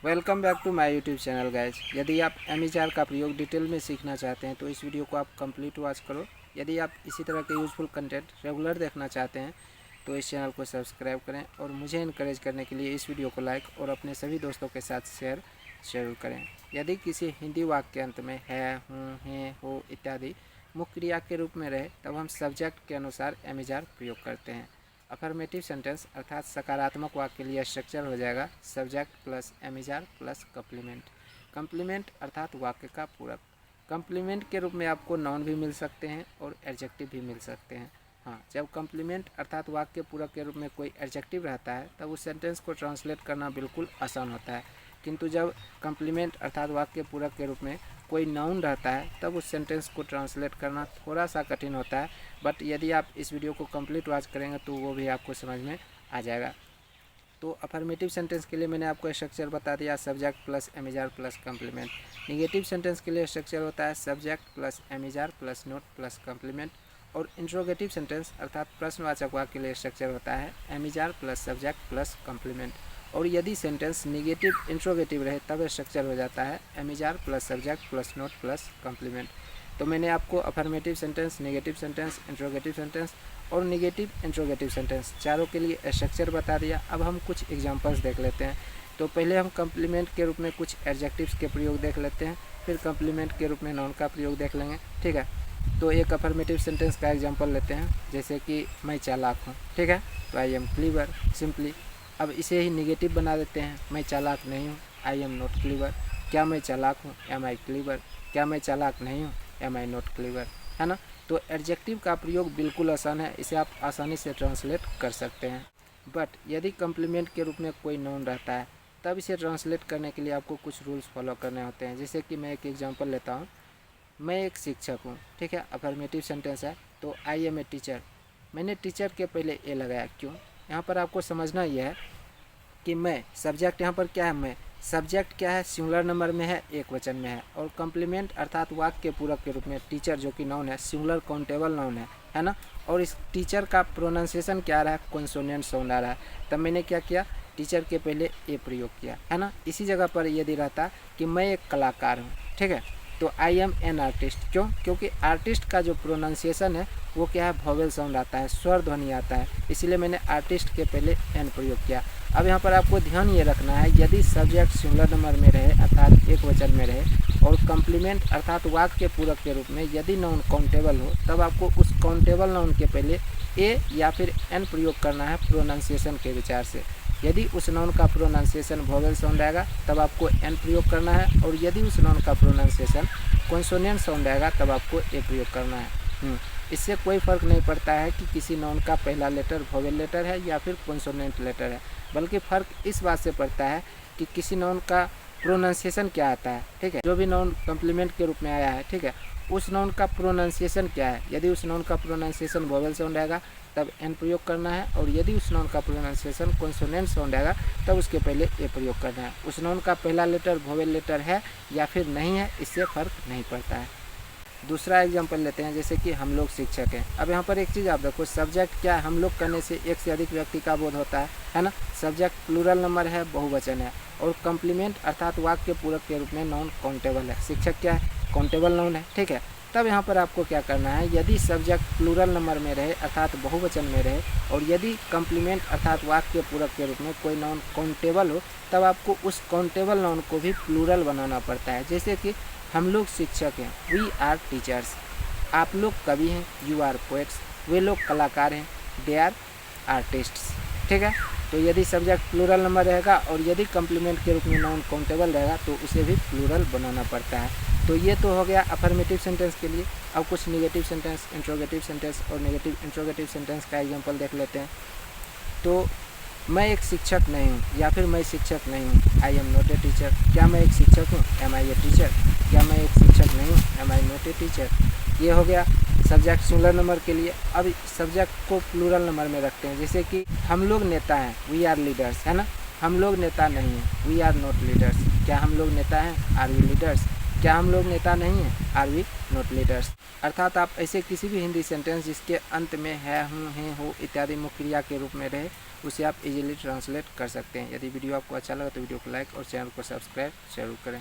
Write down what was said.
Welcome back to my YouTube channel guys. यदि आप एमिजार का प्रयोग डिटेल में सीखना चाहते हैं तो इस वीडियो को आप कंप्लीट वॉच करो। यदि आप इसी तरह के यूजफुल कंटेंट रेगुलर देखना चाहते हैं तो इस चैनल को सब्सक्राइब करें और मुझे इनकरेज करने के लिए इस वीडियो को लाइक और अपने सभी दोस्तों के साथ शेयर जरूर करें। यदि किसी हिंदी वाक्य के अंत में है, हूँ, हैं, हो इत्यादि मुख्य क्रिया के रूप में रहे तब हम सब्जेक्ट के अनुसार एमिजार प्रयोग करते हैं। अफर्मेटिव सेंटेंस अर्थात सकारात्मक वाक्य के लिए स्ट्रक्चर हो जाएगा subject plus am is are plus complement. Complement अर्थात वाक्य का पूरक। कम्प्लीमेंट के रूप में आपको नाउन भी मिल सकते हैं और एडजेक्टिव भी मिल सकते हैं। हाँ, जब कम्प्लीमेंट अर्थात वाक्य पूरक के रूप में कोई एडजेक्टिव रहता है तब उस सेंटेंस को ट्रांसलेट करना बिल्कुल आसान होता है, किंतु जब कम्प्लीमेंट अर्थात वाक्य पूरक के रूप में कोई नाउन रहता है तब उस सेंटेंस को ट्रांसलेट करना थोड़ा सा कठिन होता है। बट यदि आप इस वीडियो को कंप्लीट वॉच करेंगे तो वो भी आपको समझ में आ जाएगा। तो अफर्मेटिव सेंटेंस के लिए मैंने आपको स्ट्रक्चर बता दिया subject plus am is are plus complement. Negative sentence के लिए स्ट्रक्चर होता है subject plus am is are plus not plus complement. और इंट्रोगेटिव सेंटेंस अर्थात प्रश्नवाचक वाक्य के लिए स्ट्रक्चर होता है am is are plus subject plus complement. और यदि सेंटेंस निगेटिव इंट्रोगेटिव रहे तब स्ट्रक्चर हो जाता है am is are plus subject plus not plus complement. तो मैंने आपको affirmative sentence, negative sentence, interrogative sentence और निगेटिव इंट्रोगेटिव सेंटेंस चारों के लिए स्ट्रक्चर बता दिया। अब हम कुछ एग्जांपल्स देख लेते हैं। तो पहले हम कम्प्लीमेंट के रूप में कुछ एडजेक्टिव्स के प्रयोग देख लेते हैं, फिर कम्प्लीमेंट के रूप में नाउन का प्रयोग देख लेंगे। ठीक है, तो एक अफर्मेटिव सेंटेंस का एग्जांपल लेते हैं, जैसे कि मैं चालाक हूँ। ठीक है, तो आई एम क्लीवर सिंपली। अब इसे ही निगेटिव बना देते हैं, मैं चालाक नहीं हूँ, आई एम नॉट क्लीवर। क्या मैं चालाक हूँ, एम आई क्लीवर। क्या मैं चालाक नहीं हूँ, एम आई नॉट क्लीवर, है ना। तो एडजेक्टिव का प्रयोग बिल्कुल आसान है, इसे आप आसानी से ट्रांसलेट कर सकते हैं। बट यदि कम्प्लीमेंट के रूप में कोई नाउन रहता है तब इसे ट्रांसलेट करने के लिए आपको कुछ रूल्स फॉलो करने होते हैं। जैसे कि मैं एक एग्जांपल लेता हूँ, मैं एक शिक्षक हूँ। ठीक है, अफर्मेटिव सेंटेंस है, तो आई एम ए टीचर। मैंने टीचर के पहले ए लगाया, क्यों? यहाँ पर आपको समझना यह है कि मैं सब्जेक्ट, यहाँ पर क्या है, मैं सब्जेक्ट क्या है, सिंगुलर नंबर में है, एक वचन में है। और कम्प्लीमेंट अर्थात वाक्य के पूरक के रूप में टीचर जो कि नाउन है, सिंगुलर काउंटेबल नाउन है ना। और इस टीचर का प्रोनाउंसिएशन क्या आ रहा है, कॉन्सोनेंट साउंड आ रहा है। तब मैंने क्या किया, टीचर के पहले ए प्रयोग किया, है ना। इसी जगह पर यदि रहता कि मैं एक कलाकार हूँ, ठीक है, तो आई एम एन आर्टिस्ट। क्यों? क्योंकि आर्टिस्ट का जो प्रोनाउंसिएशन है वो क्या है, वॉवेल साउंड आता है, स्वर ध्वनि आता है, इसलिए मैंने आर्टिस्ट के पहले एन प्रयोग किया। अब यहाँ पर आपको ध्यान ये रखना है, यदि सब्जेक्ट सिंगुलर नंबर में रहे अर्थात एक वचन में रहे और कम्प्लीमेंट अर्थात वाक्य के पूरक के रूप में यदि नाउन काउंटेबल हो तब आपको उस काउंटेबल नाउन के पहले ए या फिर एन प्रयोग करना है प्रोनाउंसिएशन के विचार से। यदि उस नाउन का प्रोनाउंसिएशन वॉवेल साउंड आएगा तब आपको एन प्रयोग करना है, और यदि उस नाउन का प्रोनाउंसिएशन कॉन्सोनेंट साउंड आएगा तब आपको ए प्रयोग करना है। इससे कोई फ़र्क नहीं पड़ता है कि किसी नाउन का पहला लेटर वॉवेल लेटर है या फिर कॉन्सोनेंट लेटर है, बल्कि फ़र्क इस बात से पड़ता है कि किसी नाउन का प्रोनाउंसिएशन क्या आता है। ठीक है, जो भी नाउन कम्प्लीमेंट के रूप में आया है, ठीक है, उस नाउन का प्रोनाउंसिएशन क्या है। यदि उस नाउन का प्रोनाउंसिएशन वॉवेल साउंड आएगा तब एन प्रयोग करना है, और यदि उस नाउन का प्रोनाउंसिएशन कॉन्सोनेंट साउंड आएगा तब उसके पहले ए प्रयोग करना है। उस नाउन का पहला लेटर वॉवेल लेटर है या फिर नहीं है, इससे फ़र्क नहीं पड़ता है। दूसरा एग्जांपल लेते हैं, जैसे कि हम लोग शिक्षक हैं। अब यहाँ पर एक चीज़ आप देखो, सब्जेक्ट क्या है, हम लोग करने से एक से अधिक व्यक्ति का बोध होता है ना। सब्जेक्ट प्लूरल नंबर है, बहुवचन है। और कम्प्लीमेंट अर्थात वाक्य के पूरक के रूप में नाउन काउंटेबल है। शिक्षक क्या है, काउंटेबल नाउन है। ठीक है, तब यहाँ पर आपको क्या करना है, यदि सब्जेक्ट प्लूरल नंबर में रहे अर्थात बहुवचन में रहे और यदि कम्प्लीमेंट अर्थात वाक्य के पूरक के रूप में कोई नाउन काउंटेबल हो तब आपको उस काउंटेबल नाउन को भी प्लूरल बनाना पड़ता है। जैसे कि हम लोग शिक्षक हैं, वी आर टीचर्स। आप लोग कवि हैं, यू आर पोएट्स। वे लोग कलाकार हैं, दे आर आर्टिस्ट्स। ठीक है, तो यदि सब्जेक्ट प्लूरल नंबर रहेगा और यदि कम्प्लीमेंट के रूप में नाउन काउंटेबल रहेगा तो उसे भी प्लूरल बनाना पड़ता है। तो ये तो हो गया अफर्मेटिव सेंटेंस के लिए। अब कुछ निगेटिव सेंटेंस, इंट्रोगेटिव सेंटेंस और नेगेटिव इंट्रोगेटिव सेंटेंस का एग्जांपल देख लेते हैं। तो मैं एक शिक्षक नहीं हूँ या फिर मैं शिक्षक नहीं हूँ, I am not a teacher. क्या मैं एक शिक्षक हूँ, एम आई ए टीचर। क्या मैं एक शिक्षक नहीं हूँ, am I not a teacher. ये हो गया सब्जेक्ट सिंगुलर नंबर के लिए। अब सब्जेक्ट को प्लूरल नंबर में रखते हैं, जैसे कि हम लोग नेता हैं, वी आर लीडर्स, है ना। हम लोग नेता नहीं हैं, वी आर नॉट लीडर्स। क्या हम लोग नेता हैं, आर वी लीडर्स। क्या हम लोग नेता नहीं हैं, आर वी नॉट लीडर्स। अर्थात आप ऐसे किसी भी हिंदी सेंटेंस जिसके अंत में है, हूँ, हैं, हो इत्यादि मुख्य क्रिया के रूप में रहे उसे आप इजीली ट्रांसलेट कर सकते हैं। यदि वीडियो आपको अच्छा लगा तो वीडियो को लाइक और चैनल को सब्सक्राइब जरूर करें।